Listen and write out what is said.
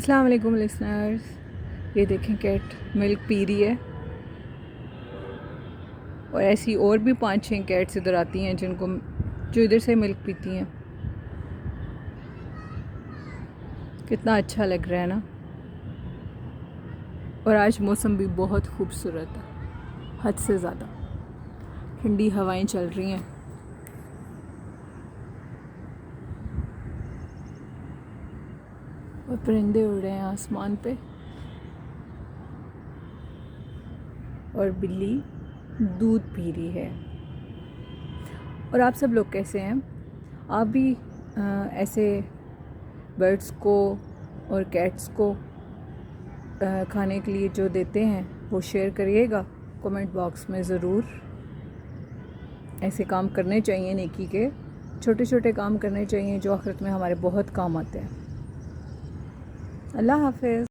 अस्सलाम वालेकुम लिसनर्स। ये देखें कैट मिल्क पी रही है और ऐसी और भी 5-6 कैट्स इधर आती हैं जो इधर से मिल्क पीती हैं। कितना अच्छा लग रहा है ना। और आज मौसम भी बहुत खूबसूरत है, हद से ज़्यादा ठंडी हवाएं चल रही हैं। और परिंदे उड़ रहे हैं आसमान पे। और बिल्ली दूध पी रही है। और आप सब लोग कैसे हैं? आप भी ऐसे बर्ड्स को और कैट्स को खाने के लिए जो देते हैं वो शेयर करिएगा कमेंट बॉक्स में ज़रूर। ऐसे काम करने चाहिए, नेकी के छोटे छोटे काम करने चाहिए जो आखिरत में हमारे बहुत काम आते हैं। अल्लाह हाफ़िज़।